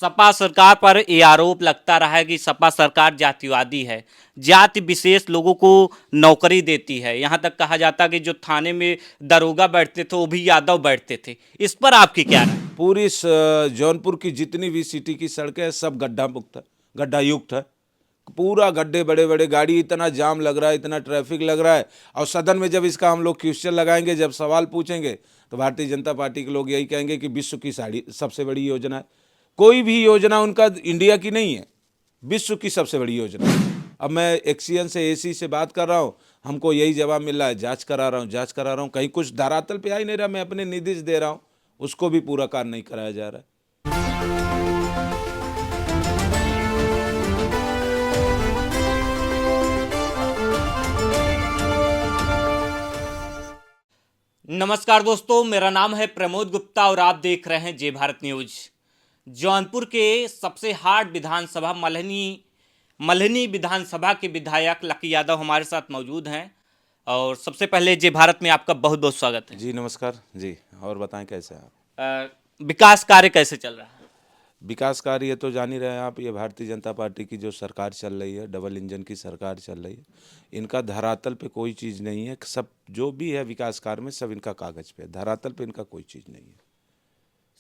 सपा सरकार पर ये आरोप लगता रहा है कि सपा सरकार जातिवादी है, जाति विशेष लोगों को नौकरी देती है। यहाँ तक कहा जाता कि जो थाने में दरोगा बैठते थे वो भी यादव बैठते थे। इस पर आपकी क्या राय? पूरी जौनपुर की जितनी भी सिटी की सड़कें हैं सब गड्ढा मुक्त है, गड्ढा युक्त है। पूरा गड्ढे, बड़े बड़े गाड़ी, इतना जाम लग रहा है, इतना ट्रैफिक लग रहा है। और सदन में जब इसका हम लोग क्वेश्चन लगाएंगे, जब सवाल पूछेंगे, तो भारतीय जनता पार्टी के लोग यही कहेंगे कि विश्व की सबसे बड़ी योजना है। कोई भी योजना उनका इंडिया की नहीं है, विश्व की सबसे बड़ी योजना है। अब मैं एक्सीएन से, एसी से बात कर रहा हूँ, हमको यही जवाब मिल रहा है, जांच करा रहा हूँ, जांच करा रहा हूँ। कहीं कुछ धरातल पे आ ही नहीं रहा। मैं अपने निर्देश दे रहा हूँ, उसको भी पूरा कार्य नहीं कराया जा रहा है। नमस्कार दोस्तों, मेरा नाम है प्रमोद गुप्ता और आप देख रहे हैं जय भारत न्यूज। जौनपुर के सबसे हार्ड विधानसभा मल्हनी विधानसभा के विधायक लकी यादव हमारे साथ मौजूद हैं। और सबसे पहले जय भारत में आपका बहुत बहुत स्वागत है। जी नमस्कार जी। और बताएं कैसे हैं आप? विकास कार्य कैसे चल रहा है? विकास कार्य ये तो जान ही रहे हैं आप, ये भारतीय जनता पार्टी की जो सरकार चल रही है, डबल इंजन की सरकार चल रही है, इनका धरातल पे कोई चीज़ नहीं है। सब जो भी है विकास कार्य में सब इनका कागज पे है, धरातल पे इनका कोई चीज़ नहीं है।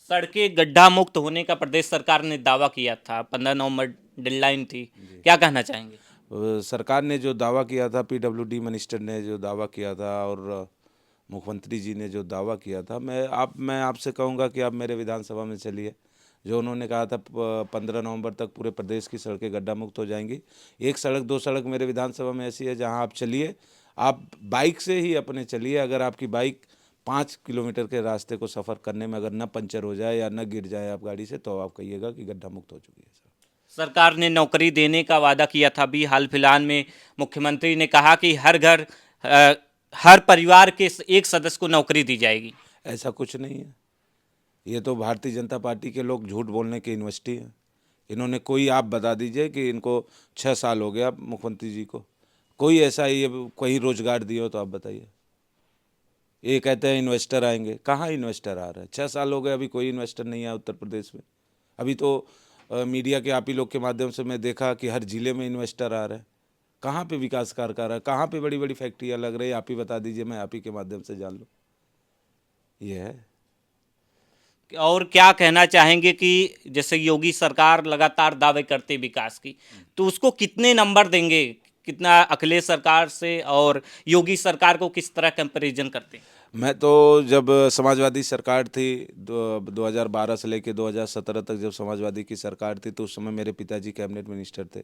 सड़कें गड्ढा मुक्त होने का प्रदेश सरकार ने दावा किया था, 15 नवंबर डेडलाइन थी, क्या कहना चाहेंगे? सरकार ने जो दावा किया था, पीडब्ल्यूडी मिनिस्टर ने जो दावा किया था और मुख्यमंत्री जी ने जो दावा किया था, मैं आपसे कहूँगा कि आप मेरे विधानसभा में चलिए। जो उन्होंने कहा था 15 नवंबर तक पूरे प्रदेश की सड़कें गड्ढा मुक्त हो जाएंगी। एक सड़क, दो सड़क मेरे विधानसभा में ऐसी है जहां आप चलिए, आप बाइक से ही अपने चलिए, अगर आपकी बाइक 5 किलोमीटर के रास्ते को सफ़र करने में अगर न पंचर हो जाए या न गिर जाए आप गाड़ी से, तो आप कहिएगा कि गड्ढा मुक्त हो चुकी है सर। सरकार ने नौकरी देने का वादा किया था। अभी हाल फिलहाल में मुख्यमंत्री ने कहा कि हर परिवार के एक सदस्य को नौकरी दी जाएगी। ऐसा कुछ नहीं है। ये तो भारतीय जनता पार्टी के लोग झूठ बोलने की यूनिवर्सिटी है। इन्होंने कोई, आप बता दीजिए कि इनको 6 साल हो गया मुख्यमंत्री जी को, कोई ऐसा ये कोई रोजगार दिए हो तो आप बताइए। ये कहते हैं इन्वेस्टर आएंगे, कहाँ इन्वेस्टर आ रहा है? 6 साल हो गए, अभी कोई इन्वेस्टर नहीं आया उत्तर प्रदेश में। अभी तो मीडिया के आप ही लोग के माध्यम से मैं देखा कि हर जिले में इन्वेस्टर आ रहे हैं। कहाँ पे विकास कार्य कर रहा है? कहाँ पे बड़ी बड़ी फैक्ट्रियाँ लग रही है? आप ही बता दीजिए, मैं आप ही के माध्यम से जान लूँ। ये है। और क्या कहना चाहेंगे कि जैसे योगी सरकार लगातार दावे करते विकास की, तो उसको कितने नंबर देंगे? कितना अखिलेश सरकार से और योगी सरकार को किस तरह कंपैरिजन करते हैं? मैं तो जब समाजवादी सरकार थी 2012 से लेकर 2017 तक, जब समाजवादी की सरकार थी, तो उस समय मेरे पिताजी कैबिनेट मिनिस्टर थे।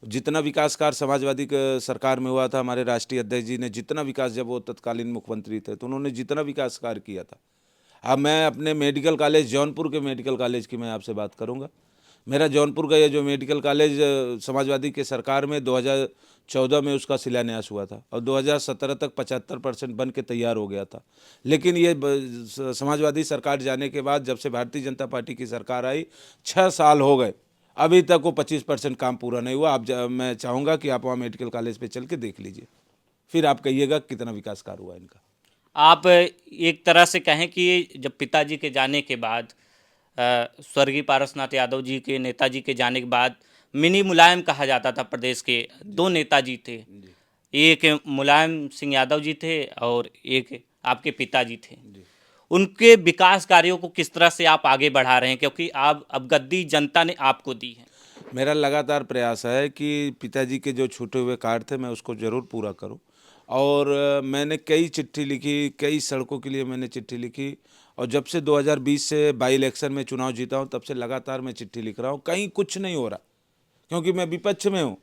जितना विकास कार्य समाजवादी के सरकार में हुआ था, हमारे राष्ट्रीय अध्यक्ष जी ने जितना विकास, जब वो तत्कालीन मुख्यमंत्री थे, तो उन्होंने जितना विकास कार्य किया था। अब मैं अपने मेडिकल कॉलेज, जौनपुर के मेडिकल कॉलेज की मैं आपसे बात करूंगा। मेरा जौनपुर का ये जो मेडिकल कॉलेज समाजवादी के सरकार में 2014 में उसका शिलान्यास हुआ था और 2017 तक 75% बन के तैयार हो गया था। लेकिन ये समाजवादी सरकार जाने के बाद, जब से भारतीय जनता पार्टी की सरकार आई, 6 साल हो गए, अभी तक वो 25% काम पूरा नहीं हुआ। मैं चाहूँगा कि आप वहाँ मेडिकल कॉलेज पे चल के देख लीजिए, फिर आप कहिएगा कितना विकास कार्य हुआ इनका। आप एक तरह से कहें कि जब पिताजी के जाने के बाद, स्वर्गीय पारसनाथ यादव जी के, नेताजी के जाने के बाद, मिनी मुलायम कहा जाता था। प्रदेश के दो नेताजी थे, एक मुलायम सिंह यादव जी थे और एक आपके पिताजी थे। उनके विकास कार्यों को किस तरह से आप आगे बढ़ा रहे हैं, क्योंकि आप अब गद्दी जनता ने आपको दी है? मेरा लगातार प्रयास है कि पिताजी के जो छूटे हुए कार्य थे मैं उसको ज़रूर पूरा करूं। और मैंने कई चिट्ठी लिखी, कई सड़कों के लिए मैंने चिट्ठी लिखी। और जब से 2020 से बाई इलेक्शन में चुनाव जीता हूं, तब से लगातार मैं चिट्ठी लिख रहा हूं। कहीं कुछ नहीं हो रहा, क्योंकि मैं विपक्ष में हूं।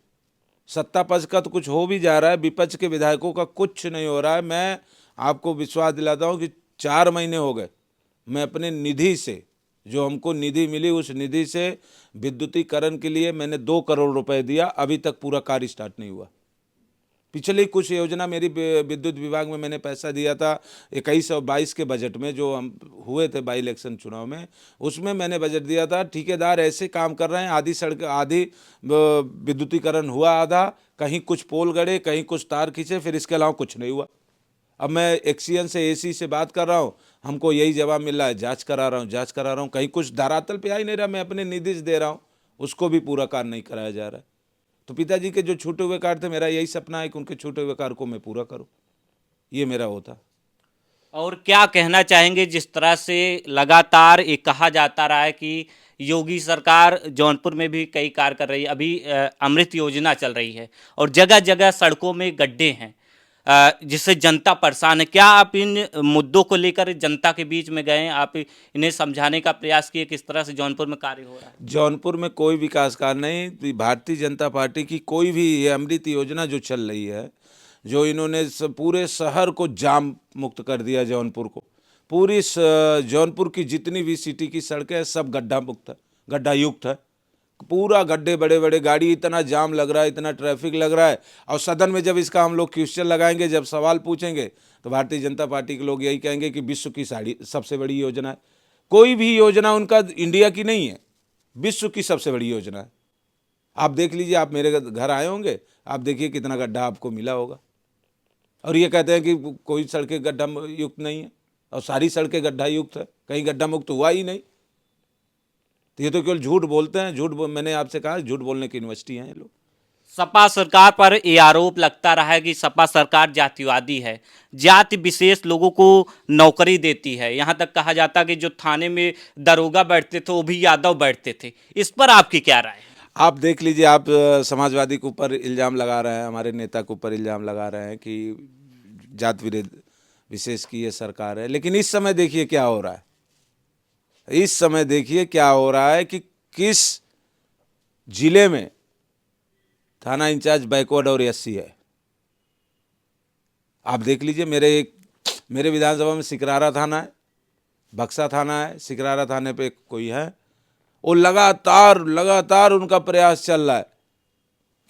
सत्ता पक्ष का तो कुछ हो भी जा रहा है, विपक्ष के विधायकों का कुछ नहीं हो रहा है। मैं आपको विश्वास दिलाता हूं कि 4 महीने हो गए, मैं अपने निधि से, जो हमको निधि मिली, उस निधि से विद्युतीकरण के लिए मैंने 2 करोड़ रुपए दिया, अभी तक पूरा कार्य स्टार्ट नहीं हुआ। पिछली कुछ योजना मेरी विद्युत विभाग में मैंने पैसा दिया था 21 और 22 के बजट में, जो हम हुए थे बाई इलेक्शन चुनाव में, उसमें मैंने बजट दिया था। ठेकेदार ऐसे काम कर रहे हैं, आधी सड़क, आधी विद्युतीकरण हुआ, आधा कहीं कुछ पोल गड़े, कहीं कुछ तार खींचे, फिर इसके अलावा कुछ नहीं हुआ। अब मैं एक्सीएन से एसी से बात कर रहा हूँ, हमको यही जवाब मिल रहा है, जांच करा रहा हूँ, जांच करा रहा हूँ, कहीं कुछ धरातल पे आ ही नहीं रहा। मैं अपने निर्देश दे रहा हूँ, उसको भी पूरा कार्य नहीं कराया जा रहा है। तो पिताजी के जो छूटे हुए कार्य थे, मेरा यही सपना है कि उनके छूटे हुए कार्य को मैं पूरा करूँ, ये मेरा होता। और क्या कहना चाहेंगे, जिस तरह से लगातार ये कहा जाता रहा है कि योगी सरकार जौनपुर में भी कई कार्य कर रही है, अभी अमृत योजना चल रही है और जगह जगह सड़कों में गड्ढे हैं, जिससे जनता परेशान है। क्या आप इन मुद्दों को लेकर जनता के बीच में गए, आप इन्हें समझाने का प्रयास किए किस तरह से जौनपुर में कार्य हो रहा है? जौनपुर में कोई विकास कार्य नहीं। भारतीय जनता पार्टी की कोई भी ये अमृत योजना जो चल रही है, जो इन्होंने पूरे शहर को जाम मुक्त कर दिया, जौनपुर को, पूरी जौनपुर की जितनी भी सिटी की सड़कें हैं सब गड्ढा मुक्त है, गड्ढा युक्त है। पूरा गड्ढे, बड़े बड़े गाड़ी, इतना जाम लग रहा है, इतना ट्रैफिक लग रहा है। और सदन में जब इसका हम लोग क्वेश्चन लगाएंगे, जब सवाल पूछेंगे, तो भारतीय जनता पार्टी के लोग यही कहेंगे कि विश्व की सबसे बड़ी योजना है। कोई भी योजना उनका इंडिया की नहीं है, विश्व की सबसे बड़ी योजना है। आप देख लीजिए, आप मेरे घर आए होंगे, आप देखिए कितना गड्ढा आपको मिला होगा। और ये कहते हैं कि कोई सड़कें गड्ढा युक्त नहीं है, और सारी सड़कें गड्ढा युक्त है, कहीं गड्ढा मुक्त हुआ ही नहीं। तो ये तो केवल झूठ बोलते हैं। मैंने आपसे कहा, झूठ बोलने की यूनिवर्सिटी हैं ये लोग। सपा सरकार पर ये आरोप लगता रहा है कि सपा सरकार जातिवादी है, जाति विशेष लोगों को नौकरी देती है। यहाँ तक कहा जाता है कि जो थाने में दरोगा बैठते थे वो भी यादव बैठते थे। इस पर आपकी क्या राय है? आप देख लीजिए, आप समाजवादी के ऊपर इल्ज़ाम लगा रहे हैं, हमारे नेता के ऊपर इल्ज़ाम लगा रहे हैं कि जात विशेष की ये सरकार है। लेकिन इस समय देखिए क्या हो रहा है, इस समय देखिए क्या हो रहा है कि किस जिले में थाना इंचार्ज बैकवर्ड और एससी है। आप देख लीजिए, मेरे विधानसभा में सिकरारा थाना है, बक्सा थाना है, सिकरारा थाने पे कोई है, वो लगातार उनका प्रयास चल रहा है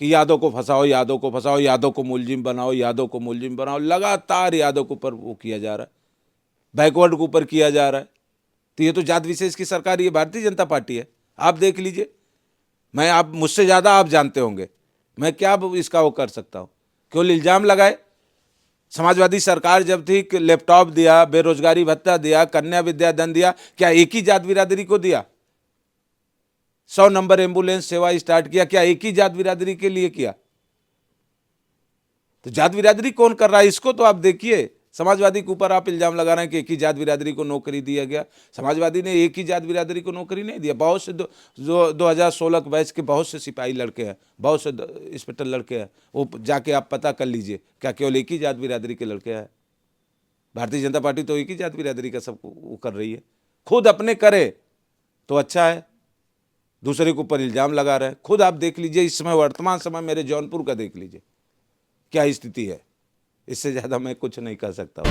कि यादव को फंसाओ, यादव को फंसाओ, यादव को मुलजिम बनाओ, यादव को मुलजिम बनाओ। लगातार यादव के ऊपर वो किया जा रहा है, बैकवर्ड के ऊपर किया जा रहा है। तो ये तो जात विशेष की सरकार, ये भारतीय जनता पार्टी है। आप देख लीजिए, आप मुझसे ज़्यादा आप जानते होंगे, मैं क्या इसका वो कर सकता हूँ। केवल इल्ज़ाम लगाए। समाजवादी सरकार जब थी, लैपटॉप दिया, बेरोजगारी भत्ता दिया, कन्या विद्याधन दिया, क्या एक ही जात बिरादरी को दिया? 100 नंबर एम्बुलेंस सेवा स्टार्ट किया, क्या एक ही जात बिरादरी के लिए किया? तो जात बिरादरी कौन कर रहा है इसको तो आप देखिए। समाजवादी के ऊपर आप इल्जाम लगा रहे हैं कि एक ही जात बिरादरी को नौकरी दिया गया। समाजवादी ने एक ही जात बिरादरी को नौकरी नहीं दिया। बहुत से जो 2016 के बैच के बहुत से सिपाही लड़के हैं, बहुत से इंस्पेक्टर लड़के हैं, वो जाके आप पता कर लीजिए, क्या केवल एक ही जात बिरादरी के लड़के हैं? भारतीय जनता पार्टी तो एक ही जात बिरादरी का सब वो कर रही है। खुद अपने करे तो अच्छा है, दूसरे के ऊपर इल्जाम लगा रहे हैं। खुद आप देख लीजिए, इस समय वर्तमान समय मेरे जौनपुर का देख लीजिए क्या स्थिति है। इससे ज़्यादा मैं कुछ नहीं कर सकता हूँ।